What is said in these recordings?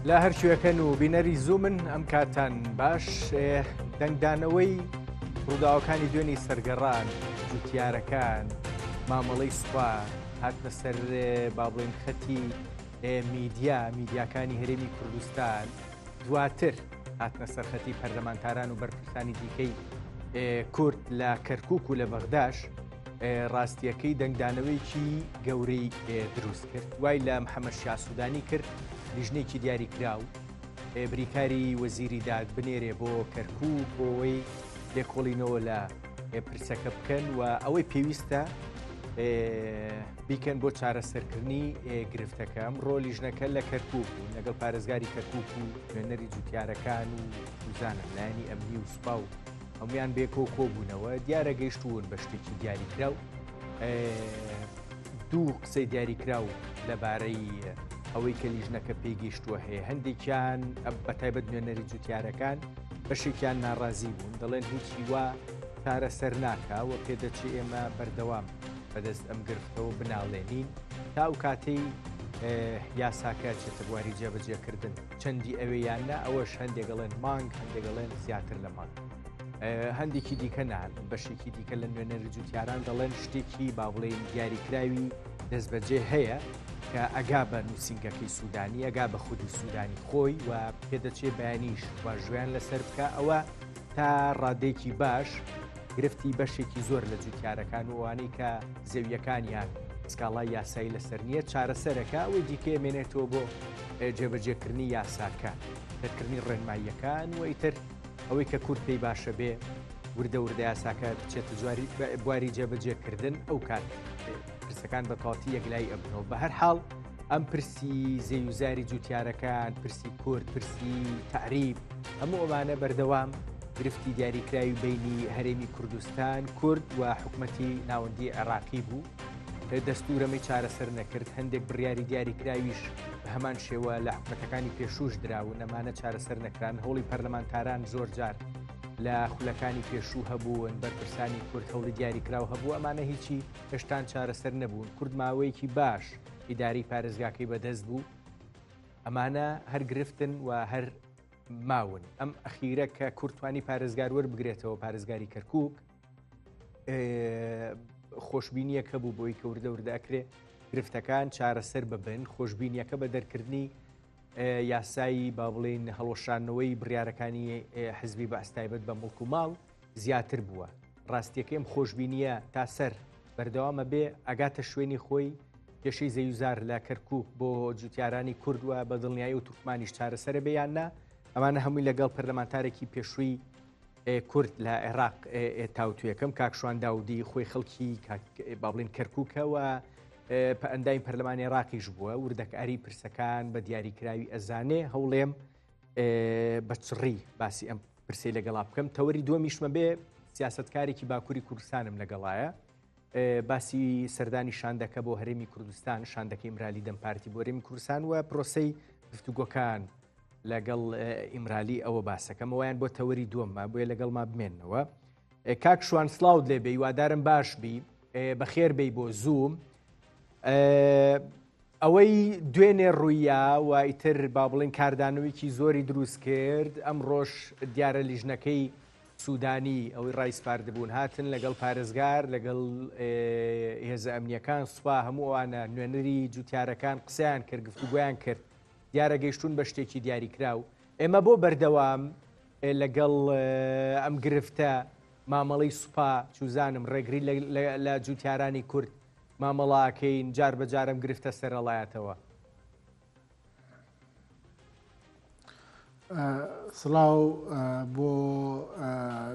لا هەرچوەکەن و بینەری زوومن ئەم کاتان باش دەنگدانەوەی ڕووداوەکانی دوێنی سەرگەڕان جوتیارەکان مامەڵەی سوپا هاتنە سەر با بڵێن خەتی میدیاکانی هەرێمی کوردستان دواتر هاتنە سەرخەتی پەرلەمانتاران و بەرپرسانی دیکەی کورد لە کەرکووک و لە بەغداش ڕاستیەکەی دەنگدانەوەیکی گەورەی دروست کرد وای لە محەممەد شیا سوودانی کرد لیژنێکی دیاریکراو بریکاری وەزیری داد بنێرێ بۆ کەرکووک بۆەوەی لێکۆڵینەوە لە پرسەکە بکەن و ئەوەی پێویستە بیکەن بۆ چارەسەرکردنی گرفتەکە ئەمڕۆ لیژنەکە لە کەرکووک و لەگەڵ پارێزگاری کەرکووک و نوێنەری جوتیارەکان و وزانە لایانی ئەمنی و سوپا و هەمویان بێکۆ کۆبوونەوە دیارە گەیشتوون بە شتێکی دیاریکراو دوو قسەی دیاریکراو لەبارەی ئەوەی کە لیژنەکە پێگەیشتووە هەیە هەندێکیان بەتایبەت نوێنەری جوتیارەکان بەشێکیان ناڕازی بوون دەڵێن هیچی وا چارەسەر ناکەوە پێدەچێ ئێمە بەردەوام بەدەست ئەم گرفتەوە بناڵێنین تا ئەو کاتەی یاساکە چێتە بواری جێبەجێکردن چەندی ئەوەیاننا ئەوەش هەندێکڵێن مانگ هەندێکڵێن زیاتر لە مانگ هەندێکی دیکە نان بەشێکی دیکە لە نوێنەری جوتیاران دەڵێن شتێکی با بڵێن دیاریکراوی دەستبەجێ هەیە کە ئەگا بە نووسنگەکەی سوودانی ئەگا بە خودی سوودانی خۆی و پێدەچێ بەیانیش واژویان لەسەر بکە ئەوە تا ڕادێکی باش گرفتی بەشێکی زۆر لە جوتیارەکان وانەی کە زەویەکانیان سکاڵای یاسایی لەسەر نییە چارەسەرەکە ئەوەی دیکە مێنێتەوە بۆ جێبەجێکردنی یاساکە دەرکردنی ڕێنماییەکان و ئیتر ئەوەی کە کورد پێی باشە بێ وردە یاساکە بچێتە بواری جێبەجێکردن ئەو کات پرسەکان بە تاڵتی یەکلای ئەبنەوە بە هەر حاڵ ئەم پرسی زێوزاری جوتیارەکان پرسی کورد پرسی تعریب هەموو ئەوانە بەردەوام گرفتی دیاریکراوی بینی هەرێمی کوردستان کورد و حکومەتی ناوەندی عێراقی بوو دەستورەمەی چارەسەر نەکرد هەندێک بڕیاری دیاریکراویش بە هەمان شێوە لە حکومەتەکانی پێشوش دراون ئەمانە چارەسەر نەکران هەوڵی پەرلەمانتاران زۆر جار لە خولەکانی پێشوو هەبوون بەرپرسانی کورد هەوڵی دیاریکراو هەبوو ئەمانە هیچی هێشتان چارەسەر نەبوون کورد ماوەیەکی باش ئیداری پارێزگاکەی بەدەست بوو ئەمانە هەر گرفتن و هەر ماون ئەم ئەخیرە کە کورتوانی پارێزگار وەربگرێتەوە پارێزگاری کەرکووک خۆشببینیەکە بوو بۆی کە وردەکرێ گرفتەکان چارەسەر ببن خۆشببینیەکە بە دەرکردنی یاسایی با بڵێن هەڵۆشانەوەی بڕیارەکانی حزبی بە ئەستایبەت بە مڵک و ماڵ زیاتر بووە ڕاستیەکەم خۆشببینیە تا سەر بەردەوامە بێ ئەگاتە شوێنی خۆی کێشەی زەویزار لە کەرکووک بۆ جوتیارانی کوردووە بە دڵنیایی و تورکمانیش چارەسەرە بێیاننا ئەمانە هەمووی لەگەڵ پەرلەمانتارێکی پێشووی کورد لە عێراق تاوتویەکەم کاکشوان داودی خۆی خەڵکی با بڵێن کەرکووکەوە ئەنداین پەرلەمانی عێراقیش بووە وردەکاری پرسەکان بە دیاریکراوی ئەزانێ هەوڵێم بە چڕی باسی ئەم پرسەی لەگەڵا بکەم تەوەری دووەمیشمە بێ سیاسەتکارێکی باکووری کوردستانم لەگەڵایە باسی سەردانی شاندەکە بۆ هەرێمی کوردستان شاندەکەی ئیمرالی دەمپارتی بۆ هەرێمی کوردستان و پرۆسەی گفتوگۆکان لەگەڵ ئیمرالی ئەوە باسەکەمەوەیان بۆ تەوەری دووەممە بۆیە لەگەڵ ما بمێنەوە کاک شوان سلااوت لێ بێ وادارم باش بی بەخێر بی بۆ زووم ئەوەی دوێنێ ڕوویە و ئیتر با بڵێن کاردانەوەیکی زۆری دروست کرد ئەم ڕۆژ دیارە لیژنەکەی سوودانی ئەوەی ڕایسپاردەبوون هاتن لەگەڵ پارێزگار لەگەڵ هێزە ئەمنیەکان سوپا هەموو ئەوانە نوێنەری جوتیارەکان قسەیان کرد گفتوگویان کرد دیارە گەیشتون بە شتێکی دیاریکراو ئێمە بۆ بەردەوام لەگەڵ ئەم گرفتە مامەڵەی سوپا چوزانم ڕێگری لە جوتیارانی کورد مامەڵاکەین جار بەجارم گرفتە سەرەڵایەتەوە سڵاو بۆ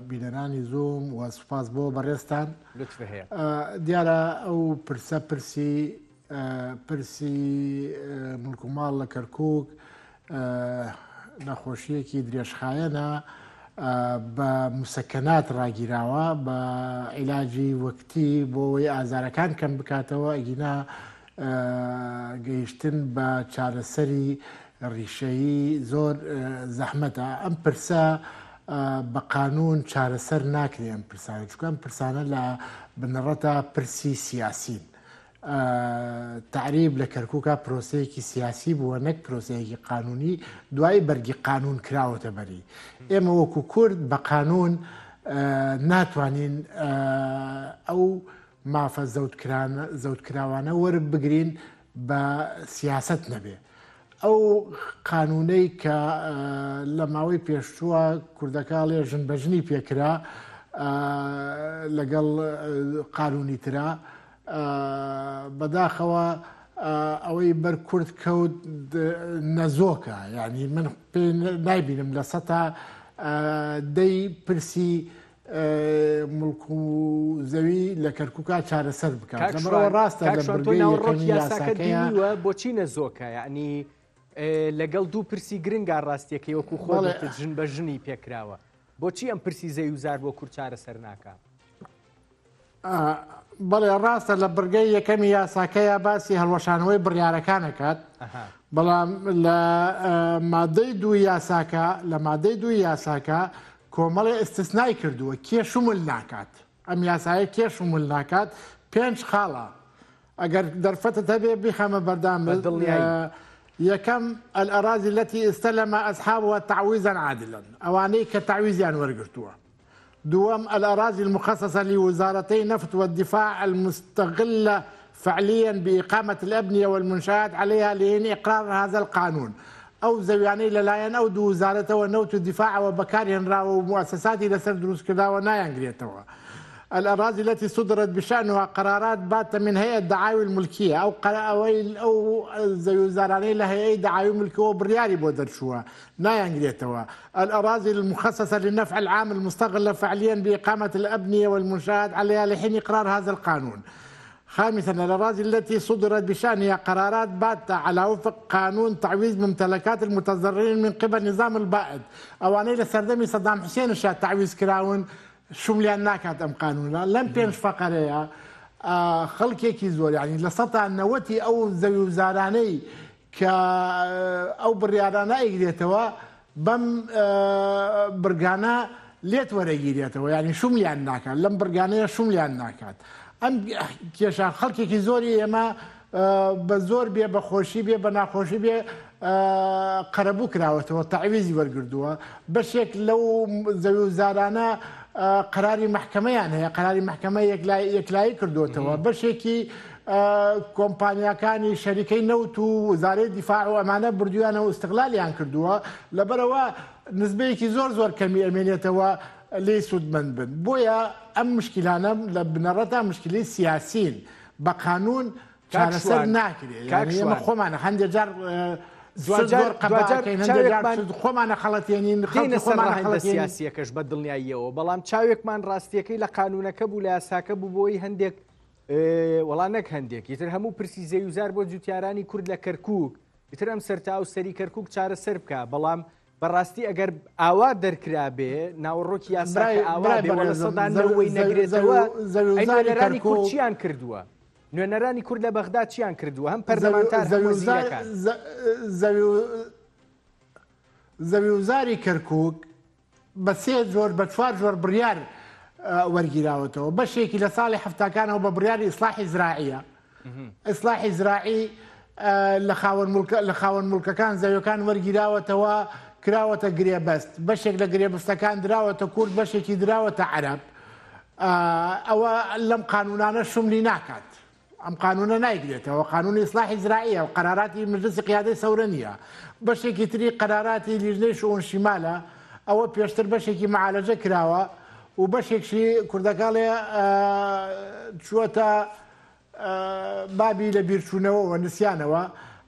بینەرانی زووم و سوپاس بۆ بەڕێستان لطفە هەیە دیارە ئەو پرسە پرسی مڵک و ماڵ لە کەرکووک نەخۆشیەکی درێژخایەنە بە موسەکەنات ڕاگیراوە بە عیلاجی وەکتی بۆەوەی ئازارەکان کەم بکاتەوە ئەگینا گەیشتن بە چارەسەری ڕیشەیی زۆر زەحمەتە ئەم پرسە بە قانون چارەسەر ناکرێن پرسانە چکەم پرسانە لە بنەڕەتە پرسی سیاسین تعریب لە کەرکووکە پرۆسەیەکی سیاسی بووە نەک پرۆسەیەکی قانونی دوای بەرگی قانون کراوەتە بەری ئێمە وەکو کورد بە قانون ناتوانین ئەو مافە زەوتکراوانە وەربگرین بە سیاست نەبێ ئەو قانونەی کە لە ماوەی پێشووە کوردەکاڵێ ژن بەژنی پێکرا لەگەڵ قانونی ترا بەداخەوە ئەوەی بەر کورد کەوت نەزۆکە یعنی من پێ نایبینم لە سەتا دەی پرسی مڵک و زەوی لە کەرکووکە چارەسەر بکات لەبەرەوە ڕاستە لە بڕگەی یاساکەیوە بۆچی نەزۆکە یعنی لەگەڵ دوو پرسی گرنگا ڕاستیەکەی وەکو خۆڵێت ژن بە ژنی پێکراوە بۆچی ئەم پرسی زەوی و زار بۆ کورد چارەسەر ناکات بەڵێ ڕاستە لە بڕگەی یەکەمی یاساکەیە باسی هەڵوەشانەوەی بڕیارەکانەکات بەڵام لە مادەی دوو یاساکە کۆمەڵی ئستثنای کردووە کێ شومل ناکات ئەم یاسایە کێ شومل ناکات 5 خاڵە ئەگەر دەرفەتت هەبێ بیخەمە بەردام یەکەم الأراضي التي استلم أصحابها تعويضا عادلا ئەوانەی کە تعویزیان وەرگرتووە دوم الأراضي المخصصة لوزارتي النفط والدفاع المستغلة فعليا بإقامة الأبنية والمنشآت عليها لين إقرار هذا القانون أو زوياني للاين أو دو وزارته والنوت الدفاع وبكارهن راو ومؤسساتي لسر دروس كذا ونايان قريتها الأراضي التي صدرت بشأنها قرارات باتة من هيئة دعاوي الملكية أو زي وزاراني لها هيئة دعاوي ملكية وبرياري بودرشوها نايان قريتها الأراضي المخصصة للنفع العام المستغلة فعليا بإقامة الأبنية والمنشآت عليها لحين إقرار هذا القانون خامسا الأراضي التي صدرت بشأنها قرارات باتة على وفق قانون تعويض ممتلكات المتضررين من قبل نظام البائد أواني لسردمي صدام حسين الشاه تعويض كراون شملیان ناکات ئەم قانونە لەم 5 فەقەرەیە خەڵکێکی زۆر یعنی لە سەتا نەوەتی ئەو زەوی وزارانەی کە ئەو بڕیارانە ئەیگرێتەوە بەم برگانە لێت وەرەگیرێتەوە یعنی شوملیان ناکات لەم برگانەیە شوملیان ناکات ئەم کێشان خەڵکێکی زۆری ئێمە بە زۆر بێ بە خۆشی بێ بە ناخۆشی بێ قەرەبوو کراوەتەوە تعویزی وەرگردووە بەشێک لەو زەوی وزارانە قراری محکمەیان هەیە قراری محکمە یەکلایی کردوتەوە بەشێکی کۆمپانیاکانی شەریکەی نەوت و وزارەی دیفاع و ئەمانە بردویانە و استقلالیان کردووە لەبەرەوە نسبەیەکی زۆر کەمی ئەمێنێتەوە لێی سوودمەند بن بۆیە ئەم مشکلانە لە بنەڕەتا مشکلی سیاسین بە قانون چارەسەر ناکرێت ئێمە خۆمانە هەندێک جار خۆمانە خەڵەتێنین خەڵەتە سیاسیەکەش بە دڵنیاییەوە بەڵام چاوێکمان ڕاستیەکەی لە قانونەکە بوو لە یاساکە بوو بۆی هەندێک وەڵام نەک هەندێک یتر هەموو پرسی زەوی و زار بۆ جوتیارانی کورد لە کەرکووک یتر ئەم سەرتا و سەری کەرکووک چارەسەر بکە بەڵام بەڕاستی ئەگەر ئاوا دەرکرا بێ ناوەڕۆکی یاساکە ئاوا بێ وەڵە سەدانەوەی نەگرێتەوە ئەی کورد چیان کردووە نوێنەرانی کورد لە بەغدا چیان کردووە هەم پەرلەمانتار زەوی وزاری کەرکووک بە 4 جۆر بڕیار وەرگیراوەتەوە بەشێکی لە ساڵی هەفتاکانەوە بە بڕیاری ئیسلاحی زراعیە ئیسلاحی زراعی لە خاوەن مولکەکان زەویەکان وەرگیراوەتەوە کراوەتە گرێبەست بەشێک لە گرێبەستەکان دراوەتە کورد بەشێکی دراوەتە عەرەب ئەوە لەم قانونانە شوملی ناکات ئەم قانونە نایگرێتەوە قانونی ئیسلاحی زراعیە و قەراراتی مجلسی قیادەی سەورە نییە بەشێکی تری قەراراتی لیژنەی شئون شیمالە ئەوە پێشتر بەشێکی معالەجە کراوە و بەشێکشی کوردەکاڵێ چووەتە بابی لە بیرچوونەوە نسیانەوە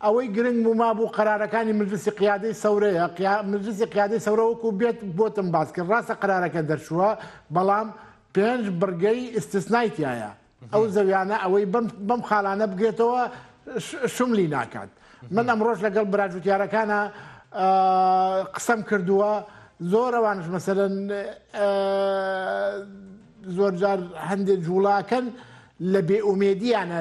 ئەوەی گرنگ بوو مابوو قەرارەکانی مجلسی قیادەی سەورەیە مجلسی قیادەی سەورە وەکو بێت بۆتم باس کرد ڕاستە قەرارەکە دەرچووە بەڵام 5 بڕگەی ئستثنای تایە ئەو زەویانە ئەوەی بەم خاڵانە بگرێتەوە شوملی ناکات من ئەمڕۆژ لەگەڵ براجوتیارەکانە قسەم کردووە زۆر ئەوانش مەسەرەن زۆر جار هەندێک جوڵاکەن لە بێئومێدیانە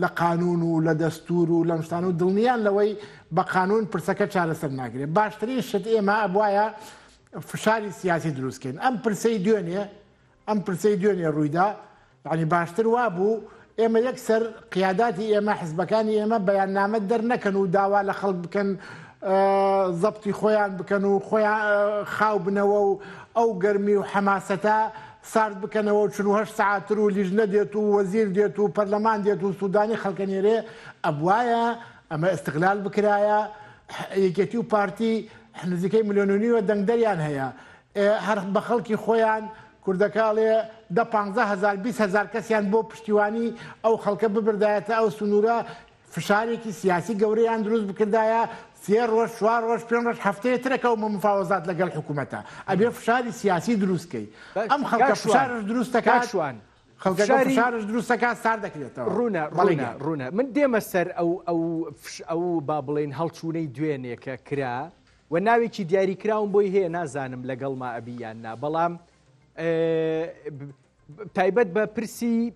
لە قانون و لە دەستور و لە شتان و دڵنیان لەوەی بە قانون پرسەکە چارەسەر ناگرێت باشترین شت ئێمە ئەبوایە فشاری سیاسی دروستکەین ئەم پرسەی دوێنێ ڕوویدا یعنی باشتر وابوو ئێمە یەکسەر قیاداتی ئێمە حزبەکانی ئێمە بەیاننامە دەرنەکەن و داوا لە خەڵک بکەن زەبتی خۆیان بکەن و خۆیان خاو بنەوە و ئەو گەرمی و حەماسەتە سارد بکەنەوە و 48 ساعتتر و لیژنە دێت و وەزیر دێت و پەرلەمان دێت و سوودانی خەڵکەنێرێ ئەبوایە ئەمە استقلال بکرایە یەکێتی و پارتی نزیکەی ملیۆنیوە دەنگدەریان هەیە هەر بە خەڵکی خۆیان کوردەکاڵێ 15,000 20,000 کەسیان بۆ پشتیوانی ئەو خەڵکە ببردایەتە ئەو سنوورە فشارێکی سیاسی گەورەیان دروست بکردایە 3 ڕۆژ 4 ڕۆژ 5 ڕۆژ هەفتەیە ترەکەومە مفاوەزات لەگەڵ حکوومەتە ئەبێ فشاری سیاسی دروستکەی ئەم خەڵکە فشارش دروستەکات شوان خەڵکە فشارش دروستەکات سار دەکرێتەوە ڕوونە من دێمە سەر ئەو با بڵێن هەڵچوونەی دوێنێ کە کرا و ناوێکی دیاریکراون بۆی هەیە نازانم لەگەڵ ما ئەبییان نا بەڵام تایبەت بە پرسی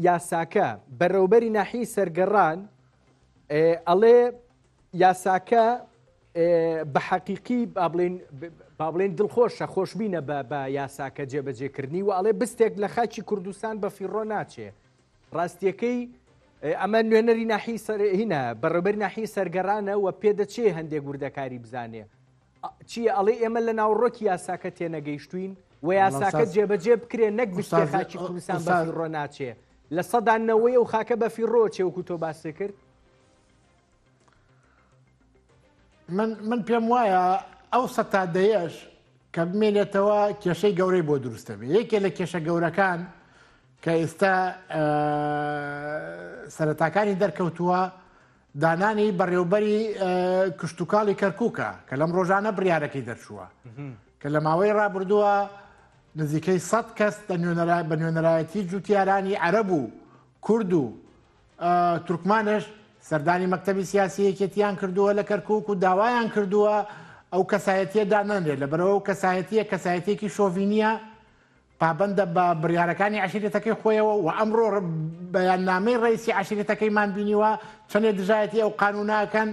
یاساکە بەڕێوەبەری ناحیی سەرگەڕان ئەڵێ یاساکە بە حەقیقی با بڵێن دڵخۆشە خۆشببینە بە یاساکە جێبەجێکردنی و ئەڵێ بستێک لە خاچی کوردستان بە فیڕۆ ناچێ ڕاستیەکەی ئەمە نوێنەری ناحیی هینە بەڕێوەبەری ناحیی سەرگەڕانە و پێدەچێ هەندێک وردەکاری بزانێ چییە ئەڵێ ئێمە لە ناوڕۆکی یاساکە تێنەگەیشتوین و یاساکە جێبەجێ بکرێ نەک بستێ خاچی کوردستان بە فیڕۆ ناچێ لە سەدانەوەی و خاکە بە فیڕۆ چێوەکو تۆ باسی کرد من پێم وایە ئەو سەتادەیەش کە بمێنێتەوە کێشەی گەورەی بۆ دروستە بێ یەکێ لە کێشە گەورەکان کە ئێستا سەرەتاکانی دەرکەوتووە دانانی بەڕێوەبەری کشتتوکاڵی کەرکووکە کە لەم ڕۆژانە بڕیارەکەی دەرچووە کە لە ماوەی ڕابردووە نزیکەی 100 کەس بە نوێنەرایەتی جوتیارانی عەرەب و کورد و تورکمانش سەردانی مەکتەبی سیاسی یەکێتیان کردووە لە کەرکووک و داوایان کردووە ئەو کەسایەتیە دانەنرێت لەبەرەوە ئەو کەسایەتیە کەسایەتێکی شۆڤینیە پابندە بە بڕیارەکانی عشیرەتەکەی خۆیەوە و ئەمڕۆ بەیاننامەی ڕئیسی عشیرەتەکەیمان بینیوە چەندێک دژایەتی ئەو قانوناکەن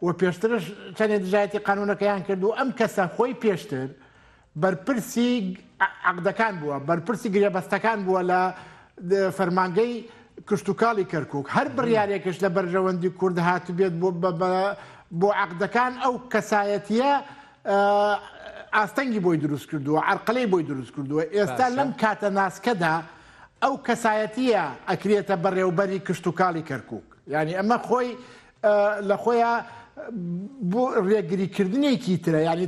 و پێشترش چەندێک دژایەتی قانونەکەیان کردو ئەم کەسە خۆی پێشتر بەرپرسی عەقدەکان بووە بەرپرسی گرێبەستەکان بووە لە فەرمانگەی کشتتوکاڵی کەرکووک هەر بڕیارێکش لە بەرژەوەندی کورد هاتو بێت بۆ عەقدەکان ئەو کەسایەتیە ئاستەنگی بۆی دروست کردووە عەرقەلەی بۆی دروست کردووە ئێستا لەم کاتە ناسکەدا ئەو کەسایەتیە ئەکرێتە بەڕێوەبەری کشتتوکاڵی کەرکووک یعنی ئەمە خۆی لە خۆیان بۆ ڕێگریکردنێکی ترە ینی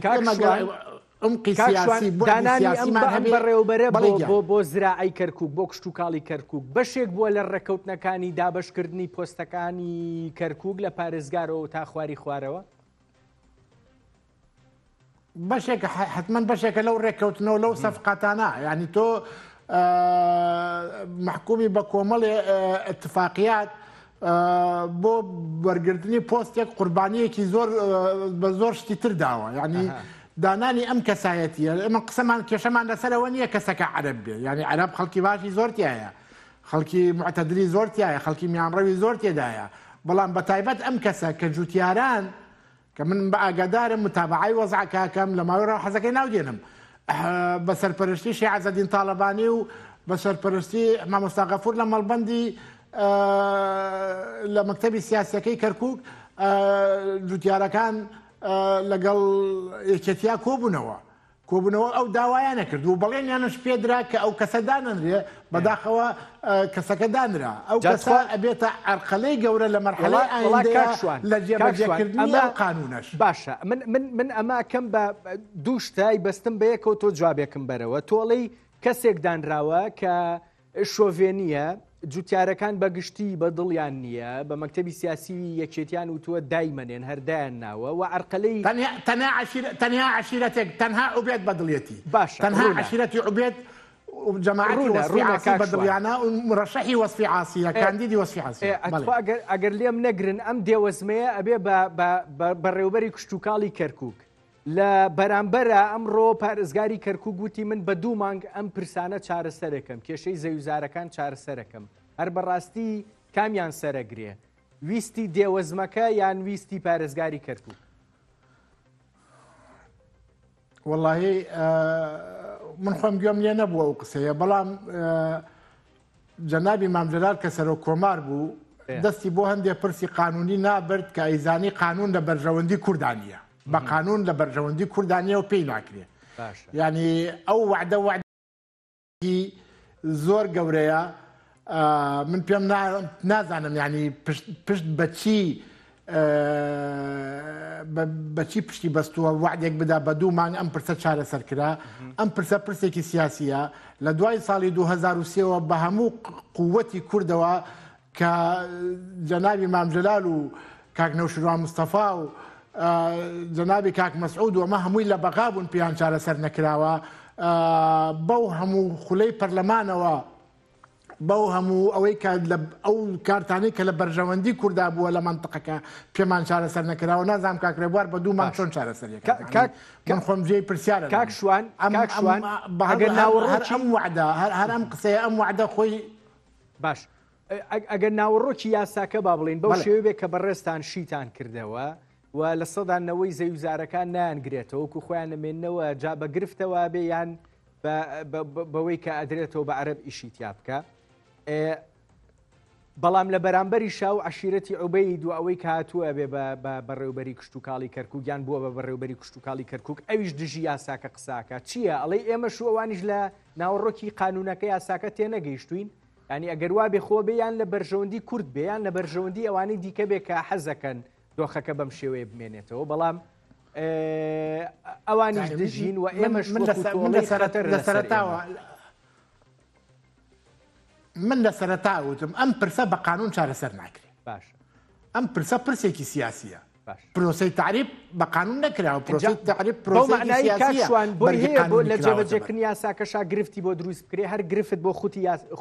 بەڕێوەبەرە بۆ زراعی کەرکووک بۆ کشتتوکاڵی کەرکووک بەشێک بووە لە ڕێکەوتنەکانی دابەشکردنی پۆستەکانی کەرکووک لە پارێزگارەوە تا خواری خوارەوە بەشێک حتمما بەشێکە لەو ڕێکەوتنەوە لەو سەفقاتانە ینی تۆ محکومی بە کۆمەڵی اتفاقیات بۆ وەرگرتنی پۆستێک قوربانیەکی بە زۆر شتی تر داوە ینی دانانی ئەم کەسایەتیە ئەمە قسەمان کێشەمان لەسەرەوە نییە کەسەکە عەرەب بێ ینی عەرەب خەڵکی باشی زۆرتیایە خەڵکی معتەدلی زۆرتیایە خەڵکی میانڕەوی زۆر تێدایە بەڵام بەتایبەت ئەم کەسە کە جوتیاران کە من بە ئاگادارم متابعای وەزعکاکەم لە ماوەی حەزەکەی ناودێنم بە سەرپەرشتی شیخ عەزەدین تاڵەبانی و بە سەرپەرشتی مامۆستا غەفوور لە مەڵبەندی لە مەکتەبی سیاسیەکەی کەرکووک جوتیارەکان لەگەڵ یەکێتیا کۆبوونەوە ئەو داوایانە کرد و بەڵێنیانش پێدرا کە ئەو کەسە دانەنرێ بەداخەوە کەسەکە دانرا ئەو کەسە ئەبێتە عەرقەلەی گەورە لە مەرحەلەی ئایندەیە لە جێبەجێکردنی ئەو قانونەش باشە من ئەمە کەم بە دوو شتای بەستم بە یەکەوە تۆ جوابێکم بەرەوە تۆڵەی کەسێک دانراوە کە شۆڤێنیە جوتیارەکان بەگشتی بە دڵیان نییە بە مەکتەبی سیاسی یەکێتیان وتووە دایمەنێن هەردایان ناوە و عەرقەلەی تەنها عەشیرەتێک تەنها عوبێت بە دڵێتی تەنها عەشیرەتی عوبێت جەماعەتی وەسفی عاسی بە دڵیانە و مڕەشەحی وەسفی عاسیە کاندیدی وەسفی عاسی ئەگەر لێم نەگرن ئەم دێوەزمەیە ئەبێ بەڕێوەبەری کشتتوکاڵی کەرکووک لە بەرامبەرە ئەمڕۆ پارێزگاری کەرکووک گوتی من بە 2 مانگ ئەم پرسانە چارەسەرەکەم کێشەی زەویزارەکان چارەسەرەکەم هەر بەڕاستی کامیان سەرەگرێ ویستی دێوەزمەکە یان ویستی پارێزگاری کەرکووک وەڵاهی من خۆم گوێم لێ نەبووە ئەو قسەیە بەڵام جەنابی مامجلال کە سەرۆ کۆمار بوو دەستی بۆ هەندێک پرسی قانونی نابرد کە ئەیزانی قانون لە بەرژەوەندی کوردانیە بە قانون لە بەرژەوەندی کوردانیە و پێی ناکرێ یعنی ئەو وعدەی زۆر گەورەیە من پێم نازانم ینی پشت بەچی پشتی بەستووە وعدێک بدا بە 2 مانگ ئەم پرسە چارەسەرکرا ئەم پرسێکی سیاسیە لە دوای ساڵی 2023ەوە بە هەموو قووەتی کوردەوە کە جەنابی مامجلال و کاک نەوشیروان مستەفا و جەنابی کاک مەسعود و ئەمە هەمووی لە بەغا بوون پێیان چارەسەر نەکراوە بەو هەموو خولەی پەرلەمانەوە بەو هەموو ئەوەی ئەو کارتانەی کە لە بەرژەوەندی کووردا بووە لە منتقەکە پێمان چارەسەر نەکراوە نازام کاکرێبوار بە 2 مانگ چۆن چارەسەریەکە من خۆم جێی پرسیارە کاک شوان ئەگەر ناوەڕۆکی ئەم وعدە هەر ئەم قسەیە ئەم وعدە خۆی باش ئەگەر ناوەڕۆکی یاساکە با بڵین بەو شێوەیە بێ کە بەڕێستان شیتان کردەوە و لە سەدانەوەی زەویزارەکان نایانگرێتەوە وەکو خۆیان نمێننەوە جا بە گرفتەوە بێ یان بەوەی کە ئەدرێتەوە بە عەرەب ئیشی تیا بکە بەڵام لە بەرامبەری شاو عشیرەتی عوبەید و ئەوەی کە هاتووە بێ بە بەڕێوبەری کشتتوکاڵی کەرکووک یان بووە بە بەڕێوبەری کشتتوکاڵی کەرکووک ئەویش دژی یاساکە قساکە چییە ئەڵێ ئێمە شو ئەوانیش لە ناوەڕۆکی قانونەکە یاساکە تێنەگەیشتوین ینی ئەگەر وا بێ خۆ بێیان لە بەرژەوەندی کورد بێیان لە بەرژەوەندی ئەوانەی دیکە بێ کە حەزەکەن دۆخەکە بەم شێوەیە بمێنێتەوە بەڵام ئەوانیش دژین و ئێمەش لەسەرتاوە من لە سەرەتا وتم ئەم پرسە بە قانون چارەسەر ناکرێت باش ئەم پرسە پرسێکی سیاسیە پرۆسەی تعریب بە قانون نەکراوە پرۆسەی تعریب لە جێبەجێکردنی یاساکەشا گرفتی بۆ دروست بکرێ هەر گرفت بۆ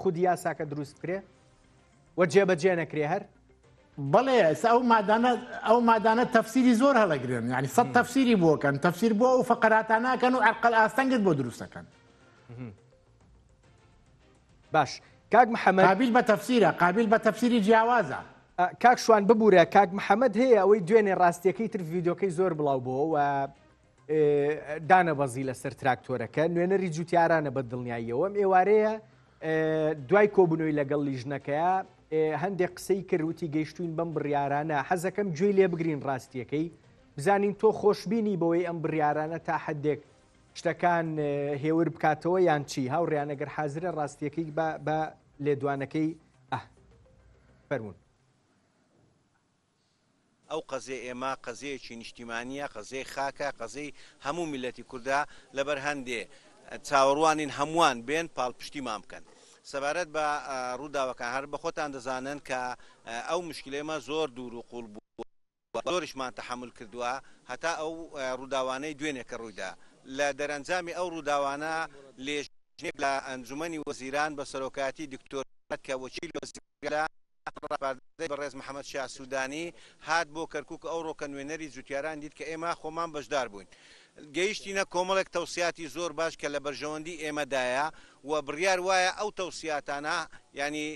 خودی یاساکە دروست بکرێ و جێبەجێ نەکرێ هەر بەڵێ ئەو مادانە تەفسیری زۆر هەڵەگرن ینی 100 تەفسیری بۆکەن تەفسیر بۆ ئەو فەقەراتاناکەن و عەرقەل ئاستەنگت بۆ دروستەکەن باش کاک محەممەد قابل بە تەفسیرە قابل بە تەفسیری جیاوازە کاک شوان ببوورە کاک محەممەد هەیە ئەوەی دوێنێ ڕاستیەکەی تر ڤیددیۆکەی زۆر بڵاو بووە و دانەبەزی لەسەر تراکتۆرەکە نوێنەری جوتیارانە بە دڵنیاییەوە ئەم ئێوارەیە دوای کۆبوونەوەی لەگەڵ لیژنەکەیە هەندێک قسەی کردوتی گەیشتوین بەم بڕیارانە حەزەکەم گوێی لێ بگرین ڕاستیەکەی بزانین تۆ خۆشببینی بەوەی ئەم بڕیارانە تا حدێک شتەکان هێور بکاتەوە یان چی هاوڕێیان ئەگەر حازرە ڕاستیەکەی بە لێدوانەکەی فەرموون ئەو قەزێ ئێمە قەزەیەکی نیشتیمانیە قەزەی خاکە قەزەی هەموو میلەتی کووردا لەبەر هەندێ چاوەڕوانین هەمووان بێن پاڵپشتیمان بکەن سەبارەت بە ڕووداوەکان هەر بە خۆتان دەزانن کە ئەو مشکلێمە زۆر دوور و قوڵ بوو زۆریشمان تەحمل کردووە هەتا ئەو ڕووداوانەی دوێنێ کە ڕوویدا لە دەرەنجامی ئەو ڕووداوانە لێژنێک لە ئەنجومەنی وەزیران بە سەرۆکاتی دکتۆر کە وەکیل وەزیرە بەڕێز محەممەد شاه سوودانی هات بۆ کەرکووک ئەو ڕۆکە نوێنەری جوتیاران دیت کە ئێمە خۆمان بەشدار بووین گەیشتینە کۆمەڵێک تەوسیاتی زۆر باش کە لە بەرژەوەندی ئێمەدایە و بڕیار وایە ئەو تەوسیاتانە ینی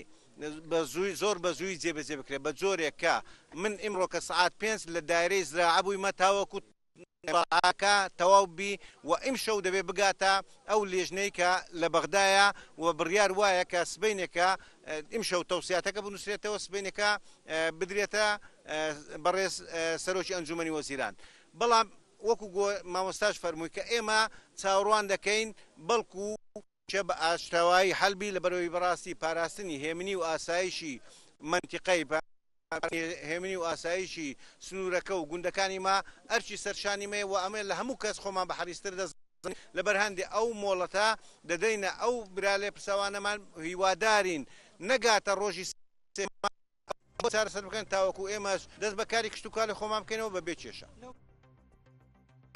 زۆر بە زووی جێبەجێ بکرێت بە جۆرێک کە من ئیمڕۆ کە سعات 5 لە دایرەی زراعە بوویمە تاوەکو ڕاکە تەواو بی و ئیم شەو دەبێ بگاتە ئەو لێژنەی کە لە بەغدایە و بڕیار وایە کە سبەینێکە ئیم شەو تەوسیاتەکە بنووسێتەوە سبەینێکە بدرێتە بەڕێز سەرۆکی ئەنجومەنی وەزیران بەڵام وەکو مامۆستاش فەرمووی کە ئێمە چاوەڕوان دەکەین بەڵکو بە ئاشتەوایی حەلبی لە بەرەوەی بەڕاستی پاراستنی هێمنی و ئاسایشی منتیقەی هێمنی و ئاسایشی سنوورەکە و گوندەکانی ما ئەرچی سەرشانی مێ و ئەمە لە هەموو کەس خۆمان بە حەریستر دەزانین لەبەر هەندێ ئەو مۆڵەتە دەدەینە ئەو برالێ پرسەوانەمان هیوادارین نەگاتە ڕۆژی چارەسەر بکەن تاوەکو ئێمەش دەست بە کاری کشتتوکاری خۆمان بکەینەوە بە بێ کێشە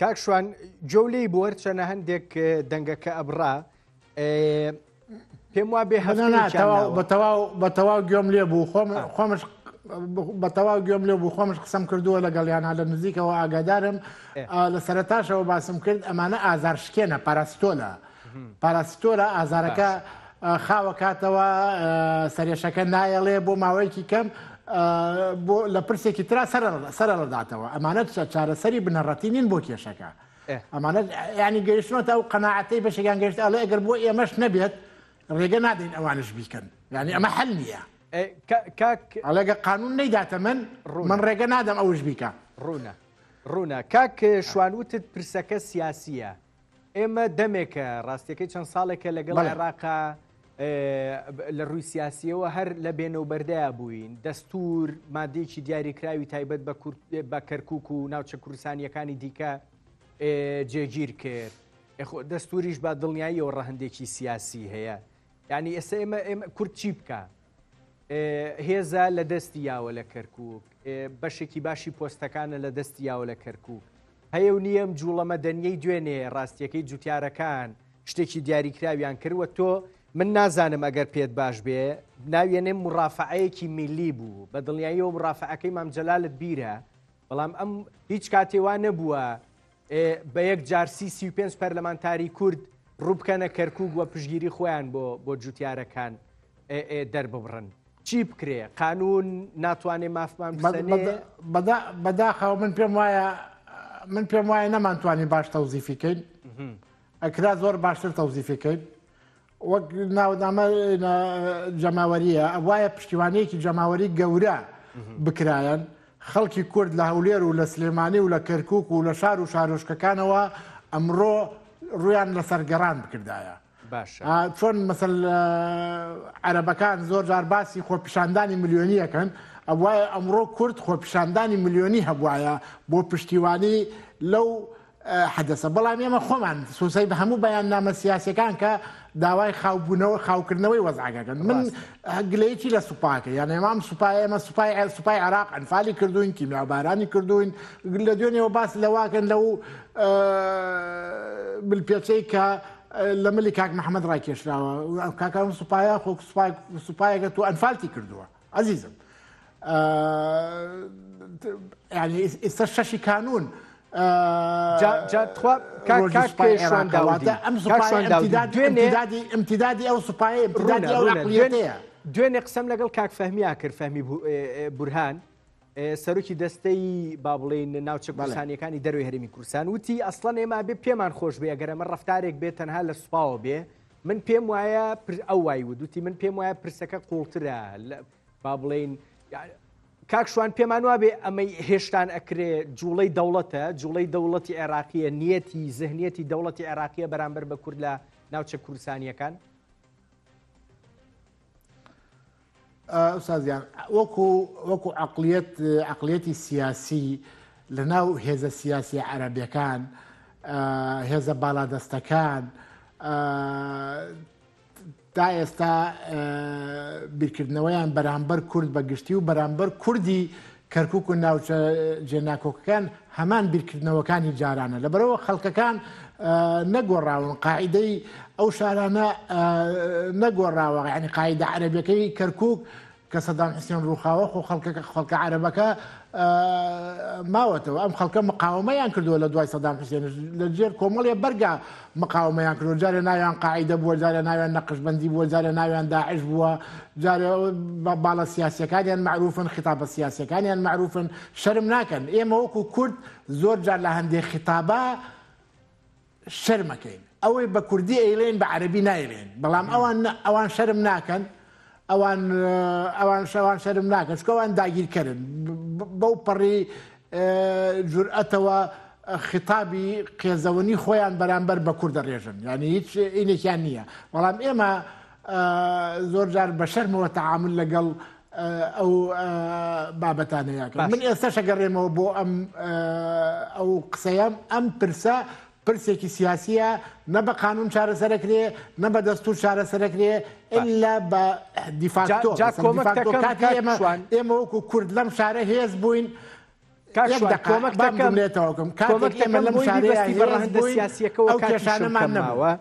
کاک شوان جۆلەی بۆر چەنە هەندێک دەنگەکە ئەبڕا پێم وا بێ بە تەواو گوێم لێ بوو خۆمش بە تەواو گوێم لێ بوو خۆمش قسەم کردووە لەگەڵیانە لە نزیکەوە ئاگادارم لە سەرەتاشەوە باسم کرد ئەمانە ئازار شکێنە پاراستۆلە ئازارەکە خاوە کاتەوە سەرێشەکە نایەڵێ بۆ ماوەیەکی کەم بۆ لە پرسێکی ترا سەرە لەداتەوە ئەمانە چارەسەری بنەڕەتی نین بۆ کێشەکە ئەمانە ینی گەیشتنەوە ئەو قەناعەتەی بەشێکیان گەشت ئەڵێ ئەگەر بۆ ئێمەش نەبێت ڕێگە نادەین ئەوانش بیکەن يعني ئەمە حەل نییە کاک ئەڵێگە قانون نەیداتە من ڕێگە نادەم ئەوش بیکە ڕوونە کاک شوانوتت پرسەکە سیاسیە ئێمە دەمێکە ڕاستیەکەی چەند ساڵێکە لەگەڵ عێراقا لە ڕووی سیاسیەوە هەر لە بێنەوبەردەیە بووین دەستور مادەیەکی دیاریکراوی تایبەت بە کەرکووک و ناوچە کوردستانیەکانی دیکە جێگیر کرد دەستوریش با دڵنیاییەوە ڕەهندێکی سیاسی هەیە یعنی ئێستا ئێمە کورد چی بکە هێزە لە دەستی یاوە لە کەرکووک بەشێکی باشی پۆستەکانە لە دەستی یاوە لە کەرکووک هەیە و نیەم جوڵەمە دەنیەی دوێنێ ڕاستیەکەی جوتیارەکان شتێکی دیاریکراویان کردوە تۆ من نازانم ئەگەر پێت باش بێ ناوێنێ مڕافعەیەکی میلی بوو بە دڵنیاییەوە مڕافعەکەی مام جەلالت بیرە بەڵام ئەم هیچ کاتێوان نەبووە بە یەک جار 35 پەرلەمانتاری کورد ڕووبکەنە کەرکووک وە پشگیری خۆیان بۆ جوتیارەکان دەرببڕن چی بکرێ قانون ناتوانێ مافمان بزەنێ بەداخەوە من پێم وایە نەمانتوانی باش تەوزیفیکەین ئەکرا زۆر باشتر تەوزیفەکەین وەک ناودامە جەماوەریە وایە پشتیوانەیەکی جەماوەری گەورە بکرایەن خەڵکی کورد لە هەولێر و لە سلێمانی و لە کەرکووک و لە شار و شارۆشکەکانەوە ئەمڕۆ ڕویان لەسەر گەڕان بکردایە چۆن مەسەل عەرەبەکان زۆر جار باسی خۆپیشاندانی ملیۆنیەکەن ئەوایە ئەمڕۆ کورد خۆپیشاندانی ملیۆنی هەبوایە بۆ پشتیوانی لەو حدەسە بەڵام ئێمە خۆمان سوسەی بە هەموو بەیان نامە سیاسەکان کە داوای خاوبوونەوە خاوکردنەوەی وەزعەکەن من گلەیەکی لە سوپاکە یان ئێمام سوپای ئێمە سوپای عێراق ئەنفالی کردوین کیمیابارانی کردوین لە دوێنێەوە باس لەواکەن لەو بلپێچەی کە لە ملی کاک محەممەد ڕاکێشراوە کاکەم سوپایە خۆ سوپایەکە تو ئەنفالتی کردووە عەزیزم ینی ئێستا شەشی کانون امتدادی ئەو سوپایە امتدادی ئەو عەقلیەتەیە دوێنێ قسەم لەگەڵ کاک فەهمیا کرد فەهمی بورهان سەرۆکی دەستەی با بڵێن ناوچە کوردستانیەکانی دەروی هەرێمی کوردستان وتی ئەسڵەن ئێمە بێ پێمان خۆش بێ ئەگەر ئەمە ڕەفتارێک بێت تەنها لە سوپاوە بێ من پێم وایە ئەو وای وتی من پێم وایە پرسەکە قوڵترە با بڵێن کاکشوان پێمان وابێ ئەمەی هێشتان ئەکرێ جوڵەی دەوڵەتە جوڵەی دەوڵەتی عێراقیە نیەتی زەهنیەتی دەوڵەتی عێراقیە بەرامبەر بە کورد لە ناوچە کوردستانیەکان ئوستازیان وەکو عەقلیەتی سیاسی لە ناو هێزە سیاسی عەرەبیەکان هێزە باڵادەستەکان تا ئێستا بیرکردنەوەیان بەرامبەر کورد بەگشتی و بەرامبەر کوردی کەرکووک و ناوچە جێناکۆکەکان هەمان بیرکردنەوەکانی جارانە لەبەرەوە خەڵکەکان نەگۆڕاون قاعیدەی ئەو شارانە نەگۆڕاوە یعنی قاعیدە عەرەبیەکەی کەرکووک کە سەدام حوسێن ڕووخاوە خۆ خەڵکە عەرەبەکە ماوەتەوە ئەم خەڵکە مقاومەیان کردووە لە دوای سەدام حوسێن لە جێر کۆمەڵێ بەرگا مقاومەیان کردووە جارێ ناویان قاعیدە بووە جارێ ناویان نەقشبەندی بووە جارێ ناویان داعش بووە جارێ باڵە سیاسیەکانیان معروفن خیتابە سیاسیەکانیان معروفن شەرم ناکەن ئێمە وەکو کورد زۆر جار لە هەندێک خیتابە شەرمەکەین ئەوەی بە کوردی ئەیڵێن بە عەرەبی نایڵێن بەڵام ئەوان شەرم ناکەن ئەوان شەرم ناکەن چکە ئەوان داگیرکەرن بەو پەڕی جورئەتەوە خیتابی قێزەوەنی خۆیان بەرامبەر بە کوورد دەڕێژن یعنی هیچ ئینێکیان نییە بەڵام ئێمە زۆر جار بە شەرمەوە تەعامل لەگەڵ ئەو بابەتانەیەکەن من ئێستا شەگەڕێمەوە بۆ ئەو قسەیەم ئەم پرسە پرسێکی سیاسیە نە بە قانون چارەسەرەکرێ نە بە دەستور چارەسەرەکرێ ئللا بە دیفاکتۆ ئێمە وەکو کورد لەم شارە هێز بووین کۆمەکتەکەم کاتێک ئێمە لەم شارەیە سیاسیەکەەوە ئەو کێشانەمان نەماوە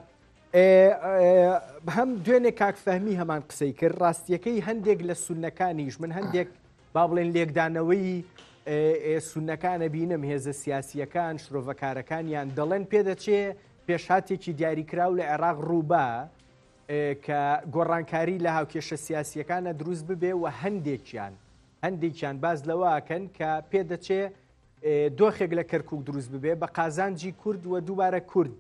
هەم دوێنێ کاکفەهمی هەمان قسەی کرد ڕاستیەکەی هەندێک لە سونەکانیش من هەندێک با بڵێن لێکدانەوەی سونەکانە بینم هێزە سیاسیەکان شرۆڤەکارەکانیان دەڵێن پێدەچێ پێشهاتێکی دیاریکراو لە عێراق ڕووبا کە گۆڕانکاری لە هاوکێشە سیاسیەکانە دروست ببێ و هەندێکیان باز لەوەکەن کە پێدەچێ دۆخێک لە کەرکووک دروست ببێ بە قازانجی کورد و دووبارە کورد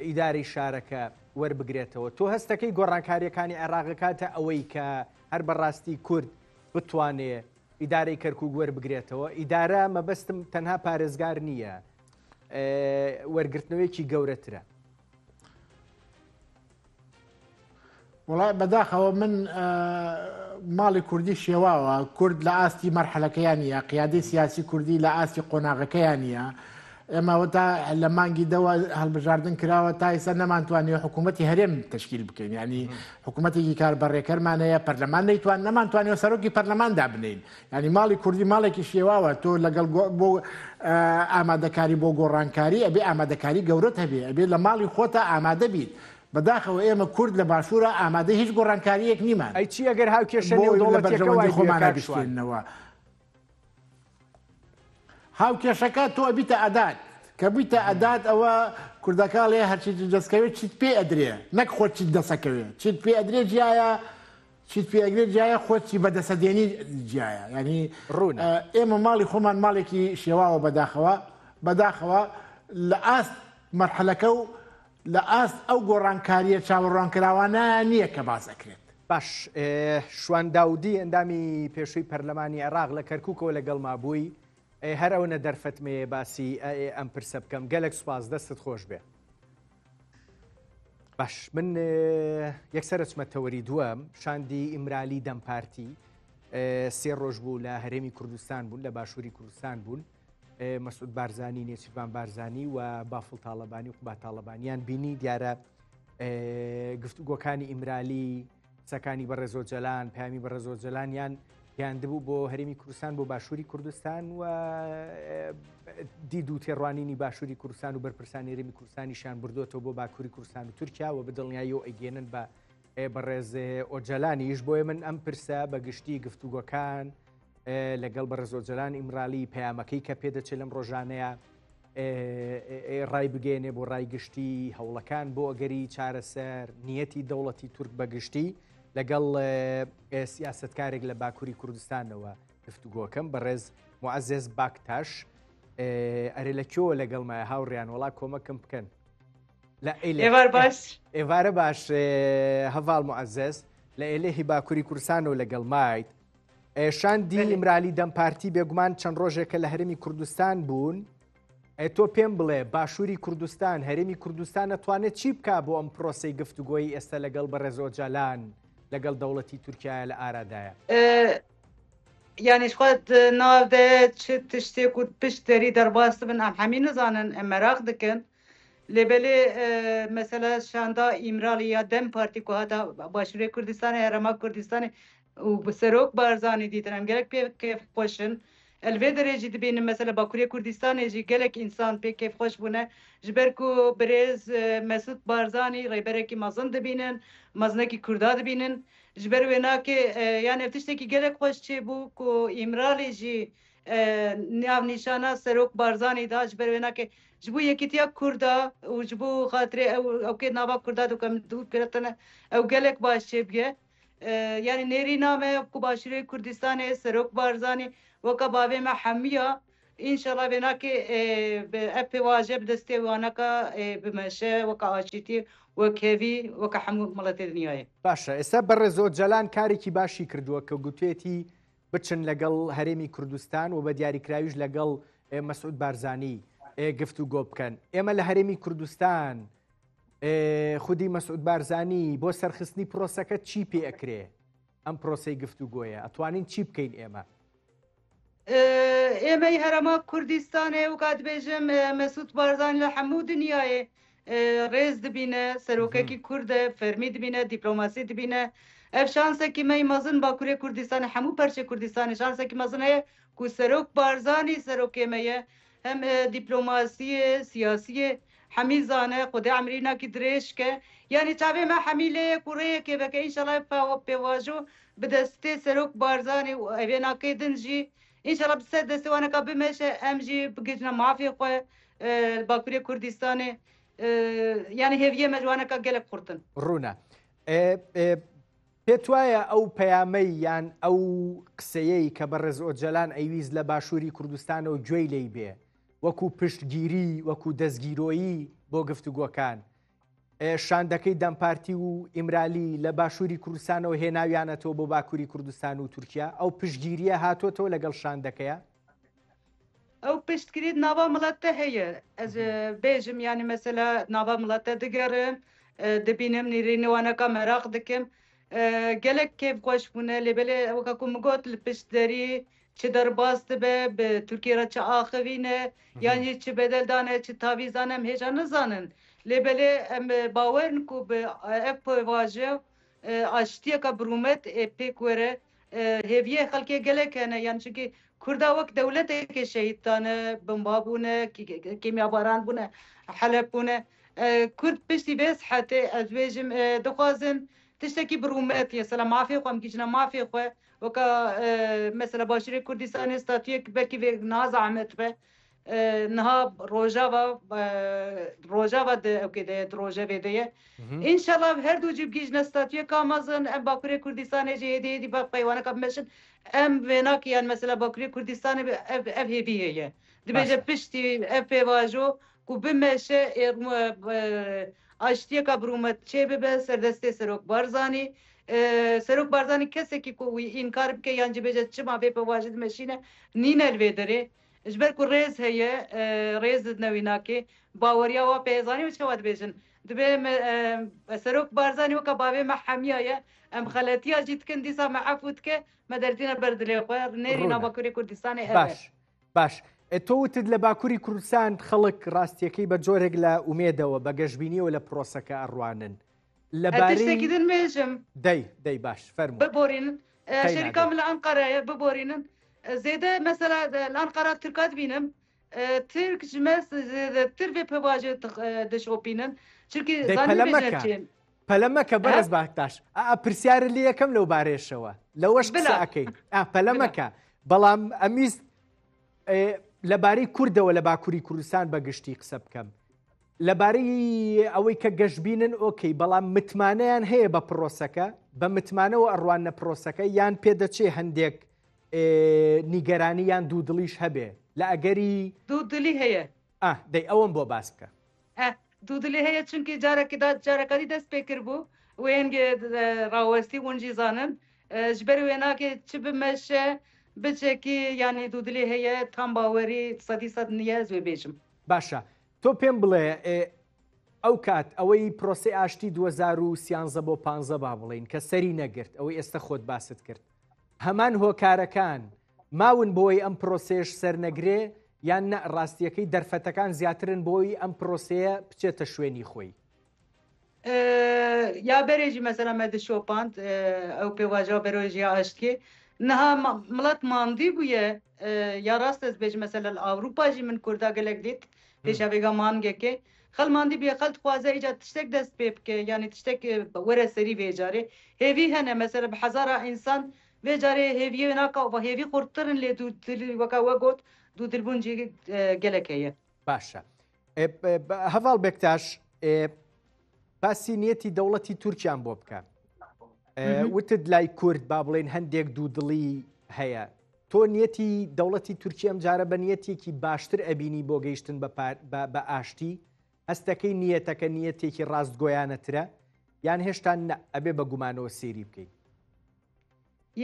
ئیداری شارەکە وەربگرێتەوە. تۆ هەستەکەی گۆڕانکاریەکانی عێراق کاتە ئەوەی کە هەر بەڕاستی کورد بتوانێت ئیدارەی کەرکووک وەربگرێتەوە. ئیدارە مەبەستم تەنها پارێزگار نییە، وەرگرتنەوەیکی گەورەترە. وڵای بەداخەوە من ماڵی کوردی شێواوە، کورد لە ئاستی مەرحەلەکەیانە، قیادەی سیاسی کوردی لە ئاستی قۆناغەکەیانە. ئێمەوە تا لە مانگی دەوە هەڵبژاردن کراوە تا ئێستا نەمانتوانێت حکوومەتی هەرێم تشکیل بکەین، ینی حکوومەتێکی کاربەڕێکەرمانەیە، پەرلەمان نەمانتوانێت سەرۆکی پەرلەماندا بنین. ینی ماڵی کوردی ماڵێکی شێواوە. تۆ لەگەڵ بۆ ئامادەکاری بۆ گۆڕانکاری ئەبێ ئامادەکاری گەورەت هەبێ، ئەبێ لە ماڵی خۆتە ئامادە بیت. بەداخەوە ئێمە کورد لە باشوورە ئامادە هیچ گۆڕانکاریەک نیمان. ئەی چی ئەگەر هاوکێشەنەوە دەوڵەتەکەی خۆمانە گشتێنەوە هاوکێشەکە تۆ بیتە ئەدات کە بیتە ئەدات ئەوە کوردەکاڵێ هەرچی دەستکەوێت چیت پێ ئەدرێ، نەک خۆت چیت دەسەکەوێت، چیت پێ ئەدرێ جیایە، چیت پێ ئەگرێت جیایە، خۆتی بەدەسەدێنی جیایە. ینی ئێمە ماڵی خۆمان ماڵێکی شێواوە بەداخەوە لە ئاست مەرحەلەکە و لە ئاست ئەو گۆڕانکاریە چاوەڕوانکراوانە نییە کە باس ئەکرێت. باش، شوان داودی ئەندامی پێشووی پەرلەمانی عێراق لە کەرکووکەوە لەگەڵ مابووی، هەر ئەو نەدەرفەتمێ باسی ئەم پرسە بکەم. گەلێک سوپاس، دەستت خۆش بێ. باش، من یەکسەر چمەتەوەری دووەم شاندی ئیمرالی دەم پارتی 3 ڕۆژ بوو لە هەرێمی کوردستان بوون، لە باشووری کوردستان بوون. مەسعود بارزانی، نێچیروان بارزانی و بافڵ تاڵەبانی و قوبا تاڵەبانیان بینی. دیارە گفتوگۆکانی ئیمرالی، سەکانی بەڕێزۆجەلان، پامی بەڕێزۆجەلانیان گەیاندبوو بۆ هەرێمی کوردستان، بۆ باشووری کوردستان و دید و تێڕوانینی باشووری کوردستان و بەرپرسانی هەرێمی کوردستانیشان بردوێتەوە بۆ باکووری کوردستان و تورکیا و بەدڵنیاییەوە ئەیگەێنن بە بەڕێز ئۆجەلانیش. بۆیە من ئەم پرسە بەگشتی گفتوگۆکان لەگەڵ بەڕێزۆجەلان ئیمرالی پەیامەکەی کە پێدەچێت لەم ڕۆژانەیە ڕای بگەێنێ بۆ ڕایگشتی هەوڵەکان بۆ ئەگەری چارەسەر نیەتی دەوڵەتی تورک بەگشتی لەگەڵ سیاسەتکارێک لە باکووری کوردستانەوە گفتوگۆکەم بەڕێز معەزێز باکتاش. ئەرێ لەکوێوە لەگەڵمایە هاوڕێیان وڵا کۆمەکەم بکەن. ئێوارە باش هەڤاڵ معەزێز لە ئێلێهی باکووری کوردستانەوە لەگەڵ مایت. شاندی ئیمرالی دەم پارتی بێگومان چەند ڕۆژێکە لە هەرێمی کوردستان بوون. تۆ پێم بڵێ باشووری کوردستان، هەرێمی کوردستان ئەتوانێت چی بکە بۆ ئەم پرۆسەی گفتوگۆیی ئێستا لەگەڵ بەڕێزۆجەلان لەگەڵ دەوڵەتی تورکیا لە ئارادایە؟ یانیشخوات ناودە چ تشتێک و پشتێری دەرباست بن ئەم هەمی نزانن ئەم مەراق دکن لێبێلێ مەسەلە شاندا ئیمرالی یا دەم پارتی کو هەتا باشووری کوردستانی هەرێما کوردستانی و بەسەرۆک بارزانی دیتن ئەم گەلێک پێ کێف خۆشن. الوی درجی دبینم مثلا باکوری کردستان جی گلک انسان پی کیف خوش بونه جبر کو برز مسعود بارزانی ریبره کی مازن دبینن مازنه کی کردا دبینن جبر ونا که یعنی افتشته کی گلک خوش چه بو کو امرالی جی نیاو نشانه سروک بارزانی دا جبر ونا که جبو یکیتیا کردا و جبو خاطر او که نابا کردا دو کم دو کرتنه او گلک باش چه بگه یعنی نری نامه کو باشوری کردستان سروک بارزانی وكا بابي ما حمية إن شاء الله بناكي بأبي واجب دستي وانكا بمشي وكا عاشتي وكيفي وكا حمو ملتي الدنيا. باشا إسا بەڕێزۆجەلان کارێکی باشی کردووە کە گوتوێتی بچن لەگەڵ هەرێمی کوردستان و بە دیاریکراویش لەگەڵ مەسعود بارزانی گفتوگۆ بکەن. ئێمە لە هەرێمی کوردستان خودی مەسعود بارزانی بۆ سەرخستنی پرۆسەکە چی پێ ئەکرێ؟ ئەم پرۆسەی گفتوگۆیە ئەتوانین چی بکەین ئێمە؟ ئێمەی هەرەما کوردستانێ و کات بێژم مەسعود بارزانی لە هەموو دنیاە ڕێز دبینە سەرۆکێکی کوردە فەرمی دبینە دیپلۆماسی دبینە ئەف شانسێکی مەی مەزن باکوورێ کوردستانی هەموو پەرچێ کوردستانی شانسێکی مەزنەیە کو سەرۆک بارزانی سەرۆکێمەیە هەم دیپلۆماسیە سیاسیە هەمی زانە خودی ئەمریناکی درێژکە یعنی چاوێ مە هەمیلەیە کوڕەیەکێ بەکە ئینشەڵای پێواژۆ بدەستێ سەرۆک بارزانی و ئەوێ ناکەی دنجی إن شاء الله بسد دستوانا كابمشة أمجي بقيتنا معافية قوي باكوريا كردستاني يعني هذه مجوانا كجلك قرطن. رونا پێتوایە ئەو پەیامەی یان ئەو قسەیەی کە بەڕێز ئۆجەلان ئەیویست لە باشووری کوردستانەوە گوێی لێی بێ وەکو پشتگیری وەکو دەستگیرۆیی بۆ گفتوگۆکان شاندەکەی دەمپارتی و ئیمرالی لە باشووری کوردستانەوە هێناویانەتەوە بۆ باکووری کوردستان و تورکیا ئەو پشتگیریە هاتۆتەوە لەگەڵ شاندەکەیە ئەو پشتگیریت ناوا مڵەتە هەیە ئەس بێژم ینی مەسەلا ناوا مڵەتە دگەڕن دەبینم نێرینەوانەکە مەراق دکم gelek kêf xweş bûne lêbelê weka ku min got li piştderî çi derbas dibe bi Tirkiye re çi axivîne yanî çi bedeldane çi tavîzan em hêja nizanin lêbelê em bawerin ku bi ev pêvaje aştiyeka birûmet ê pêk were hêviyê xelkê gelek hene yan çikî Kurda wek dewletekê şehîd dane bomba bûne kîmyabaran bûne Heleb bûne Kurd piştî vê sihetê ez bêjim dixwazin tiştekî birûmet mesela mafê xwe em gîjine mafê xwe weka mesela Başûrê Kurdistanê statûyek belkî vê niha zehmet be niha rojava de evkê de rojevê de ye înşallah her du cî gîjine statûyeka mezin em Bakurê Kurdistanê jî hêdî hêdî qeywaneka bimeşin em vênakî yan mesela Bakurê Kurdistanê ev hêvî heye dibêje piştî ev pêvajo ku bimeşe aştiyeka birûmet çê bibe serdestê Serok Barzanî Serok Barzanî kesekî ku wî înkar bike yan jî bêje çima vê pêvajê dimeşîne nîne li vê derê ji ber ku rêz heye rêz newînakê baweriya wa pêzanî û çawa dibêjin dibe Serok Barzanî weka bavê me hemiya ye em xeletiya jî dikin dîsa me efû dike me derdîne ber dilê xwe nêrîna Bakurê Kurdistanê baş تۆ وتت لە باکووری کوردستان خەڵک ڕاستیەکەی بە جۆرێک لە ئومێدەوە بە گەشتبینیەوە لە پرۆسەکە ئەڕوانن لەبارەی دنمێژم دەی باش فەرموو ببۆرینن شەریکام لە ئەنقەرەیە ببۆرینن زێدە مەسەلا لە ئەنقەرە تورکات بینم ترک ji me tir vê pevajê dişopînin çirkî پەلەمەکە بەرز باکتاش پرسیارە لێ یەکەم لەو بارێشەوە لەوەش قسەکەین پەلەمەکە بەڵام ئەمیست لەبارەی کوردەوە لە باکووری کوردستان بەگشتی قسە بکەم لەبارەی ئەوەی کە گەشتبینن ئۆکەی بەڵام متمانەیان هەیە بە پرۆسەکە بە متمانەوە ئەڕوانە پرۆسەکە یان پێدەچێ هەندێک نیگەرانی یان دوودڵیش هەبێ لە ئەگەری دوودڵی هەیە دەی ئەوەم بۆ باس بکە دوودڵی هەیە چونکی جارەکەی دەست پێکرد بوو وێنگێ ڕاوەستی ونجی زانن ji ber wê nake çi bimeşe biçekî yanî دوودلê heye tam bawerî sedî sed niye ez bêjim باشە تۆ پێم بڵێ ئەو کات ئەوەی پرۆسی ئاشتی 2013 بۆ 15 با بڵین کە سەری نەگرت ئەوەی ئێستا خۆت باست کرد هەمان هۆکارەکان ماون بۆی ئەم پرۆسێش سەرنەگرێ یان نە ڕاستیەکەی دەرفەتەکان زیاترن بۆی ئەم پرۆسەیە بچێتە شوێنی خۆی یا berêjî mesela me dişopand ew pêvaja berojîya aştiyê niha milet mandî bûye ya rast ez bêjim mesela li Awropa jî min Kurda gelek dît pêşavêga mangekê xel mandî bûye xel dixwaze îca tiştek dest pê bike yanî tiştek were serî vê carê hêvî hene mesela bi hezara însan vê carê hêviyê naka hêvî xurttirin lê weka we got dûdilbûn jî gelek heye باشە هەڤاڵ بێکتاش باسی نیەتی دەوڵەتی تورکیان بۆ بکە وتت لای کورد با بڵێن هەندێک دوودڵی هەیە تۆ نیەتی دەوڵەتی تورکیا ئەم جارە بە نیەتێکی باشتر ئەبینی بۆ گەیشتن بە ئاشتی هەستەکەی نیەتەکە نیەتێکی ڕاستگۆیانەترە یان هێشتا ئەبێ بە گومانەوە سێری بکەیت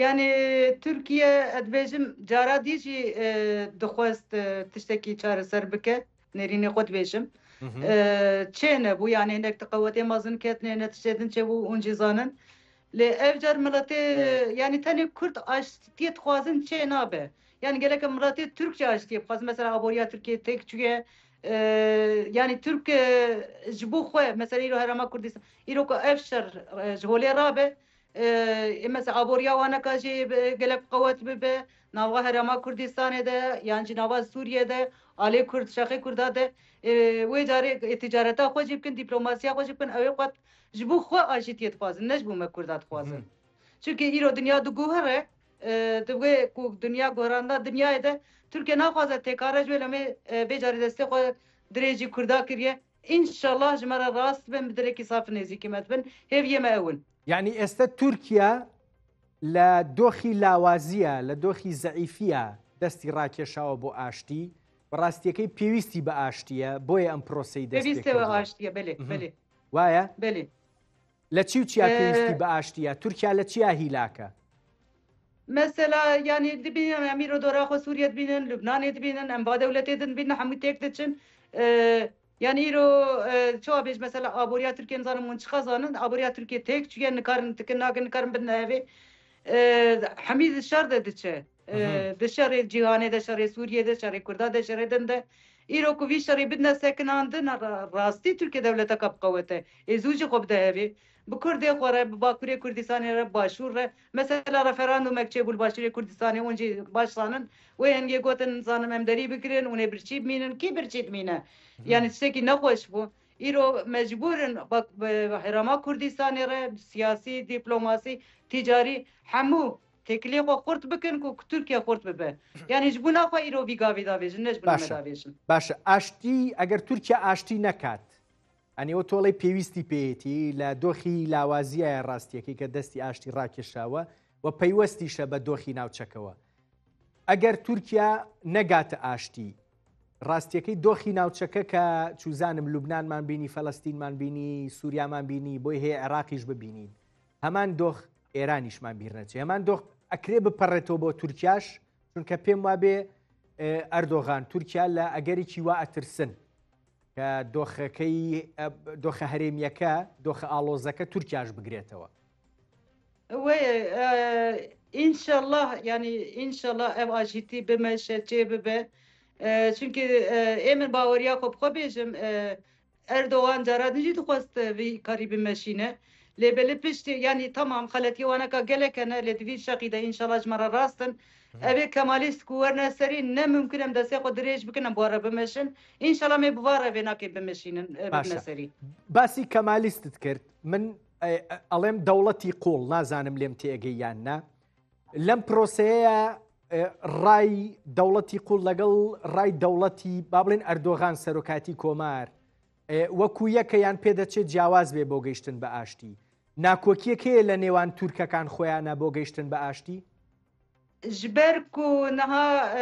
یعنی تورکیە ئەدبێژم جارا دیژی دەخواست تشتێکی چارەسەر بکە نێرینێ خۆت بێژم چێنە بوو یانێ هەندێک تقەوەتێ مەزن کردنێ نەتشتێدن چێ بوو ئونجی زانن لێ ئەv car miletê yanî tenê Kurd aştiye dixwazin çê nabe yani gelek miletê Türkçe aştiye dixwazin mesela aboriya Tirkiye têk çûye yanî Türk ji bo xwe mesela îro Herêma Kurdistan îro ku ev şer ji holê rabe mesela aboriya waneka jî gelek qewet bibe nava Herêma Kurdistanê de yan jî nava Sûriyê de alê Kurd şexê Kurda de wê carê ticareta xwe jî bikin dîplomasiya xwe jî bikin ew ê qet ji bo xwe aşîtiye dixwazin ne ji bo me Kurda dixwazin çünkü îro dinya diguhere divê ku dinya guheranda dinyayê de Tirkiye naxwaze têkare ji wê lemê vê carê destê xwe dirê jî Kurda kiriye înşallah ji me re rast bin bi direkî saf nêzîkî me dibin hêviyê me ewin یعنی ئێستا تورکیا لە دۆخی لاوازیە لە دۆخی زەعیفیە دەستی ڕاکێشاوە بۆ ئاشتی بەڕاستیەکەی پێویستی بە ئاشتیە بۆیە ئەم پرۆسەی پێویستەوە ئاشتیە بێ وایە بێ لە چی و چیا پێویستی بە ئاشتیە تورکیا لە چیا هیلاکە مثلا يعني دبينن اميرو دوراخو سوريا دبينن لبنان دبينن ام با دولت دبينن هم تك دچن يعني ايرو شو بيج مثلا ابوريا تركيا نظام منشخه زانن ابوريا تركيا تك چي نكارن تكناغن كارن بنهوي حميد الشر دچه دشر جهانه دشر سوريا دشر كردا دشر دنده ايرو كو في شري بدنا سكناندن راستي تركيا دولت كاب قوته ازوج خب دهوي بكردي خوره باكوري كردستان را باشور را مثلا رفراندوم مكتب الباشوري كردستان اونجي باشلانن وين يقوتن زانم ام دري بكرين ون برچيب مينن كي برچيب مينه يعني تشكي نخوش بو ايرو مجبورن بحرما كردستان را سياسي دبلوماسي تجاري حمو تكليف قرط بكن كو تركيا قرط ببه يعني جبونا خو ايرو بيغاوي داويجن نجبنا داويجن باش اشتي اگر تركيا اشتي نكات ئەنیەوە تۆڵی پێویستی پێێتی لە دۆخی لاوازیە ڕاستیەکەی کە دەستی ئاشتی ڕاکێشاوە و پەیوەستیشە بە دۆخی ناوچەکەوە ئەگەر تورکیا نەگاتە ئاشتی ڕاستیەکەی دۆخی ناوچەکە کە چوزانم لوبنانمان بینی فەلەستینمان بینی سووریامان بینی بۆی هەیە عێراقیش ببینین هەمان دۆخ ئێرانیشمان بیر نەچێ هەمان دۆخ ئەکرێ بپەڕێتەوە بۆ تورکیاش چونکە پێم وابێ ئەردۆغان تورکیا لە ئەگەرێکی وا ئەترسن کە دۆخەکەی دۆخە هەرێمیەکە دۆخە ئاڵۆزەکە تورکیاش بگرێتەوە ئینشاءالله ینی ئینشاءالله ئەو ئاژیتی بمەشە چێ ببێ چونکە ئێمە باوەریا خۆ بخۆ بێژم ئەردۆغان جارات نجی دخواست کاری بمەشینە لێبێ پشتی ینی تەمام خەلەتیوانەکە گەلێکەنە لێ دوی شەقیدە ئینشاءالله ژمارە ڕاستن ئەوێ کەمالیست وەرنە سەری نەممکنم دەستێ خۆ درێژ بکنم بوارە بمەشن ئینشاءالله مێ بوارە بێ ناکەی بمەشینن بنەسەری باسی کەمالیستت کرد من ئەڵێم دەوڵەتی قوڵ نازانم لێم تێگەی یاننا لەم پرۆسەیە ڕای دەوڵەتی قوڵ لەگەڵ ڕای دەوڵەتی با بڵێن ئەردۆغان سەرۆکاتی کۆمار وەکو یەکەیان پێدەچێت جیاواز بێ بۆ گەیشتن بە ئاشتی ناکۆکیەکەیە لە نێوان تورکەکان خۆیانە بۆ گەیشتن بە ئاشتی جبرك ونها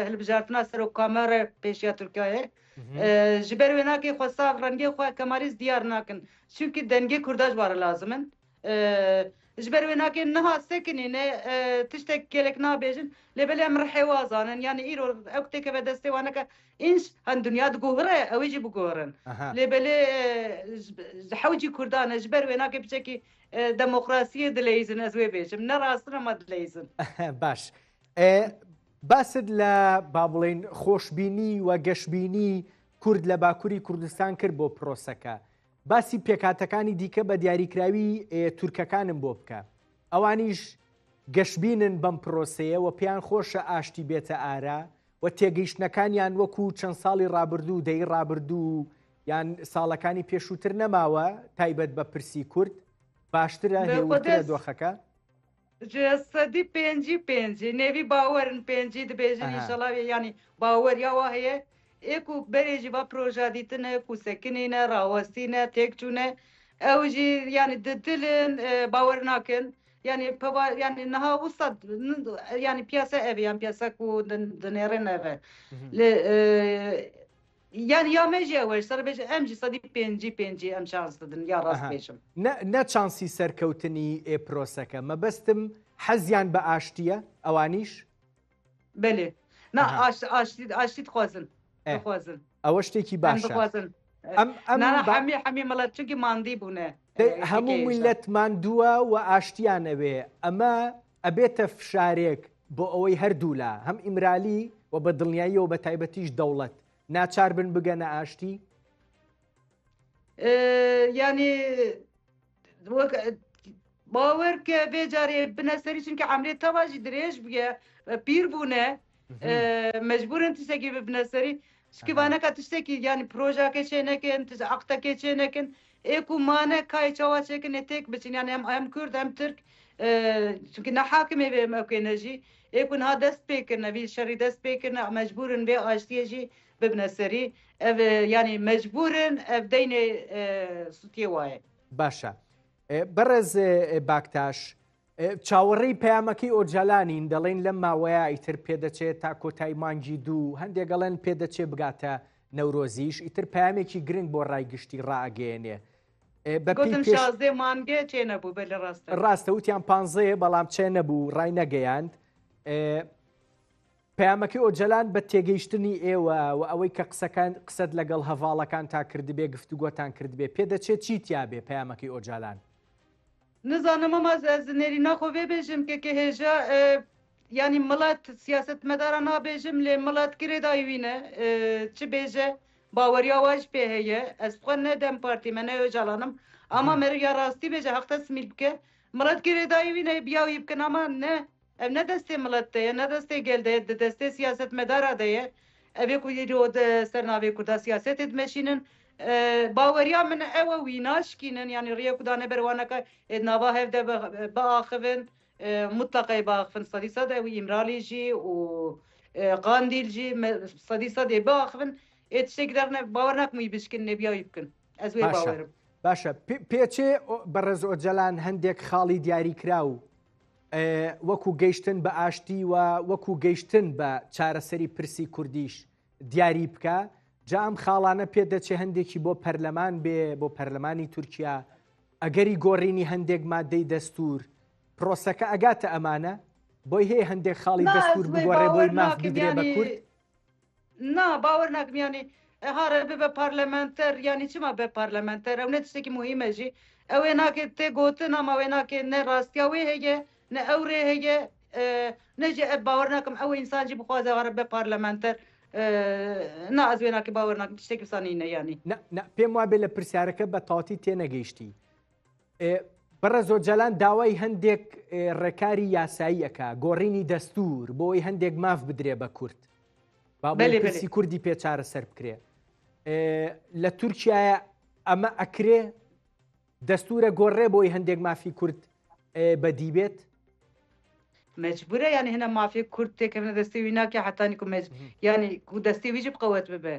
هلبجارتنا سرو كاميرا بيشيا تركيا جبر وناكي خصاف رنگي خو كماريز ديار ناكن çünkü denge kurdaj var lazımın جبر وناكي نها سكنين تشتك كلك نابيجن لبلا مرحوا زانن يعني ايرو اوكتك بدستي وانك انش هن دنيا تغورة او يجي بغورن لبلا حوجي كردان جبر وناكي بشكي دموکراسی دلیزن از وی بیشم نراستن ما دلیزن باش باسد لە با بڵێن خۆشببینی و گەشتبینی کورد لە باکووری کوردستان کرد بۆ پرۆسەکە باسی پێکاتەکانی دیکە بە دیاریکراوی تورکەکانم بۆ بکە ئەوانیش گەشتبینن بەم پرۆسەیە و پێیان خۆشە ئاشتی بێتە ئارا و تێگەیشتنەکانیان وەکو چەند ساڵی ڕابردوو دەی ڕابردوو یان ساڵەکانی پێشووتر نەماوە تایبەت بە پرسی کورد باشترە هێوترە دۆخەکە جسدی پێنجی نێوی باوەرن پێنجی دەبێژن ئینشەڵا ینی باوەریاوە هەیە ئێکو بەرێژی با پرۆژا دیتنە کوسەکنینە ڕاوەستینە تێکچوونە ئەوژی ینی ددلن باوەر ناکەن ینی ینی نەها وسە ینی پیاسە ئەڤ یان پیاسە و دنێڕێن ئەڤە يعني يا ماجي اول صار باش امجي صدي بينجي ام شانس دن يا راس بيشم نا چانسی سەرکەوتنی پرۆسەکە مەبەستم حەزیان بە ئاشتیە ئەوانیش بله نا ئاشتی خوازن ئەوە شتێکی باشە هەمی مەڵەت چونکی ماندی بوونە هەموو میلەت ماندووە و ئاشتیانەوێ ئەمە ئەبێتە فشارێک بۆ ئەوەی هەردوولا هەم ئیمرالی و بە دڵنیایی و بە تایبەتیش دەوڵەت ناچار بن بگەنە ئاشتی ینی باوەر کە بێجارێ بنەسەری چونکە عەملێ تەواژی درێژ بگە پیر بوونە مەجبورن تشتێکی ببنەسەری شکیبانەکە تشتێکی ینی پرۆژاکە چێ نەکەن عەقدەکە چێ نەکەن ئێکو مانە کای چاوا چێکن تێک بچین یان ئەم کورد ئەم ترک چونکە نەحاکمێ بێ ئەوکێنەژی ئێکو نها دەست پێکردنەوی شەڕی دەست پێکردن مەجبورن بێ ئاشتیەژی ببنەسەری ینی مەجبورن ئەف دەینێ سوتیە وایە باشە بەڕێز باکتاش چاوەڕێی پەیامەکەی ئۆجالانین دەڵێن لەم ماوەیە ئیتر پێدەچێت تا کۆتای مانگی دوو هەندێک گەڵێن پێدەچێ بگاتە نەورۆزیش ئیتر پامێکی گرنگ بۆ ڕایگشتی ڕائگەێنێ گوتم 16 مانگێ چێ نەبوو بە لە ڕاستە وتیان 15 بەڵام چێ نەبوو ڕای نەگەیاند پامەکەی ئۆجەلان بە تێگەیشتنی ئێوە و ئەوەی کە قسەت لەگەڵ هەڤاڵەکان تا کردبێ گفتوگۆتان کردبێ پێدەچێت چی تیابێ پامەکەی ئۆجالان نزانم ئەمە زنێری ناخۆ بێ بێژم کێکە هێژە ینی مڵەت سیاست مەدارە نابێژم لێ مڵەت کرێداوینە چ بێژە باوەریاواش پێ هەیە ئەس بخۆ نەدەم پارتی منە ئۆجالانم ئەما مەریا ڕاستی بێژە هەختە سمیل بکە مڵەت کرێداوینە بیاوی بکەن ئەما نە ئەم نەدەستێ مڵەتەیە نەدەستێ گەلدەیە دەستێ سیاست مەدارا دەیە ئەوێ کویرۆ سەرناوێ کووردا سیاسەتێت مەشینن باوەریا من ئەوە وی ناشکینن ینی ڕێ کودانە بەروانەکە ناوا هەفدە بەئاخڤن مطلقی باخفن سەدی سەدە و ئیمرالیژی و قاندیلجی سەدی سەدێ باخفن شتێک باوەڕ ناکەمی بشکن نەبیاوی بکن ئەس وێ باوەرم باشە پێچێ بەڕێز ئۆجەلان هەندێک خاڵی دیاری کرا و وەکو گەیشتن بە ئاشتی و وەکو گەیشتن بە چارەسەری پرسی کوردیش دیاری بکە جا ئەم خاڵانە پێدەچێ هەندێکی بۆ پەرلەمان بێ بۆ پەرلەمانی تورکیا ئەگەری گۆڕینی هەندێک مادەی دەستور پرۆسەکە ئەگاتە ئەمانە بۆی هەیە هەندێک خاڵی دەستور بگۆڕێ بۆی ماف بدرێ بە کورد نا باوەڕ ناکمیانی هەرە بە پارلەمانتەر ینی چما بە پارلەمانتەر ئەو نێت شتێکی مهمەژی ئەوێ ناکێت تێگوتن ئەماوێ ناکێت نە ڕاستیاوێ هەیە نە ئەوڕێ هەیە نەجێ باوەڕ ناکەم ئەوە ئینسانجی بخوازە هەرە بە پارلەمانتەر نا ئەزوێ ناکە باوەڕ ناکەم شتێکی سانینە ینی پێم وابێ لە پرسیارەکە بە تاواتی تێنەگەیشتی بەڕێز ئۆجەلان داوای هەندێک ڕێکاری یاساییەکە گۆڕینی دەستور بۆی هەندێک ماف بدرێ بە کورد پرسی کوردی پێچارە سەر بکرێ لە تورکیایە ئەمە ئەکرێ دەستورە گۆڕێ بۆی هەندێک مافی کورد بەدیبێت مجبورە ینی هەنە مافی کورد تێکردنە دەستێوی ناکە حتانی کو ینی کو دەستێویژی بقەوت ببێ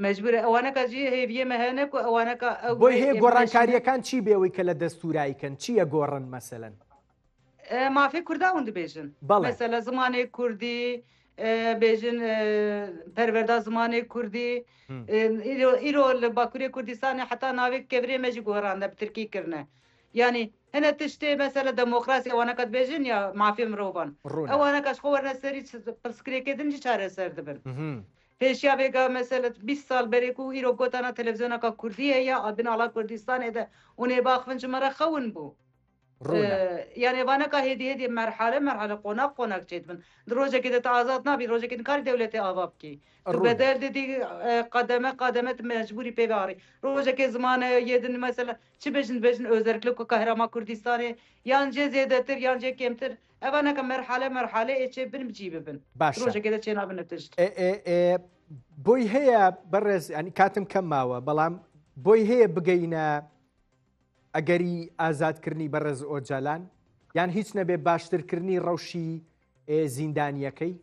مجبورە ئەوانەکە جی هێویە مەهێنە و ئەوانەکە بۆی هەیە گۆڕانکاریەکان چی بێەوەی کە لە دەستورایکەن چییە گۆڕن مەسەلەن مافی کورداون دەبێژن مەسەلە زمانێک کوردی بێژن پەروەردا زمانێک کوردی ئیرۆ لە باکووری کوردستانی حتا ناوێک کەورێ مەژی گۆڕانە بترکیکردنە ینی هەنە تشتێ مەسەلە دەمۆکراسی ئەوانەکەت بێژن یا مافی مرۆڤان ئەوانەکەش خۆ وەرنەسەری پرسکرێکی دنجی چارەسەر دەبن پێشیا بێگا مەسەلت 20 سال بەرێک و ئیرۆ گۆتانە تەلەڤیزیۆنەکە کوردی هەیە ئابناڵا کوردستانێدا ونێ باخفن ژمەرە خەون بوو یانێوانەکە هێدی هێدی مەرحەلە قۆناق چێت بن ڕۆژێکی دەتە ئازاد نابی ڕۆژێکی کاری دەولێتی ئاوا بکەی بەدەر دەدی قەدەمەت مەجبوری پێباری ڕۆژێکی زمانە یێدن مەسەلە چ بێژن ئۆزەرکلک و کەهرەما کوردستانی یان جێ زێدەتر یان جێ کێمتر ئەوانەکە مەرحەلە ئێچێ بن بچی ببن ڕۆژێکی دەچێ نابنە تشت بۆی هەیە بەڕێز ئەنی کاتم کەم ماوە بەڵام بۆی هەیە بگەینە ئەگەری ئازادکردنی بەڕێز ئۆجەلان یان هیچ نەبێ باشترکردنی ڕەوشی زیندانیەکەی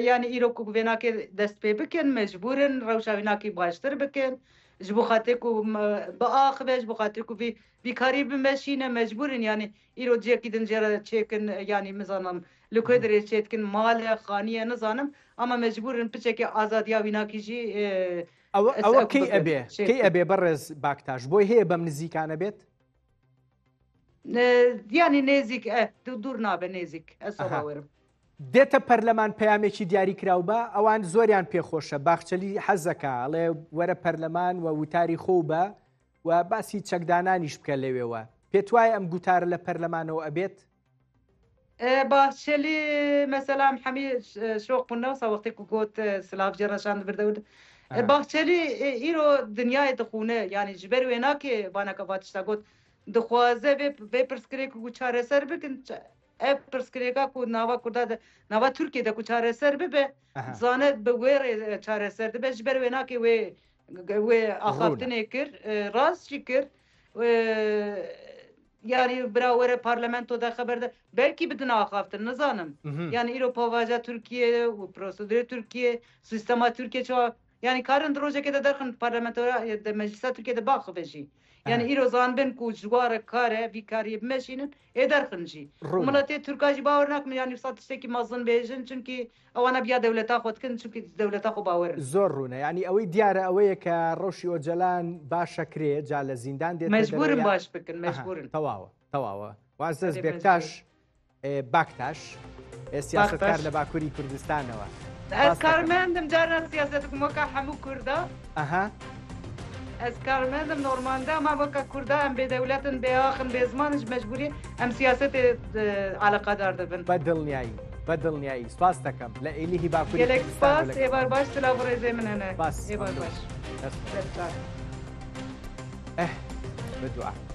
ینی ئیرۆکو بێناکێ دەست پێ بکەن مەجبورن ڕەوشاویناکی باشتر بکەن ji bo xatir ku biaxibe ji bo xatir ku vîkarî bimeşîne mecbûrin yanî îro ciyekî din jê re çêkin yanî mizanim li ku derê çêtkin malê xaniye nizanim ama mecbûrin piçekê azadiya wînakî jî ئەوە کەی ئەبێ کەی ئەبێ بەڕێز باکتاش بۆی هەیە بەم نزیکانە بێت ینی نێزیک دوور نابێ نێزیک ئەسەوەرم دێتە پەرلەمان پەیامێکی دیاری کراو بە ئەوان زۆریان پێخۆشە باخچەلی حەزەکە ئەڵێ وەرە پەرلەمان و وتاری خۆ بە و باسی چەکدانانیش بکە لەوێەوە پێت وایە ئەم گوتارە لە پەرلەمانەوە ئەبێت باخچەلی مەسەلام حەمی شۆق بوونەوە ساوەختێک و گوت سلااف جێڕەشان بردەوت باخچەلی ئیرۆ دنیای دخونە ینی ji ber wê nakê baneka vatişta got dixwaze vê pirsgirêk ku çareser bikin ev pirsgirêka ku nava Kurda de nava Tirkiye de ku çareser bibe zane bi wê rê çareser dibe ji ber wê nakê wê axaftinê kir rast jî kir yanî bira were parlamentoda xeber de belkî bidin axaftin nizanim yani îro pavaja Tirkiye û prosedurê Tirkiye sistema Tirkiye çawa yani karın rojeke de derxin parlamentoya de meclisa Türkiye'de baxıbe jî يعني إيروزان بن كوجوار كاره بيكاري بمشينن إدار خنجي وملاتي تركاجي باورناك يعني صار تشتكي مازن بيجن چونكي أو أنا بيا دولة تاخد كن چونكي دولة تاخو باورن زۆر يعني أوي ديارة أوي كروشي وجلان باشا كري جال زندان ديت مجبورن باش بكن مجبورن تواوا وعزز بكتاش باكتاش سياسة كار لباكوري كردستان از کارمندم جارنا سیاستكم وكا حمو كردا از کارمندم نورماندا ما وكا كردا ام بدولتن بآخن بزمانش مجبوري ام سياسة علاقة دار دبن بدل نهائي سپاس دەکەم لە ئێلی باکووری گەلێک سپاس ئێبار باش تلا بڕێزێ من هەنە ئێبار باش بدوعا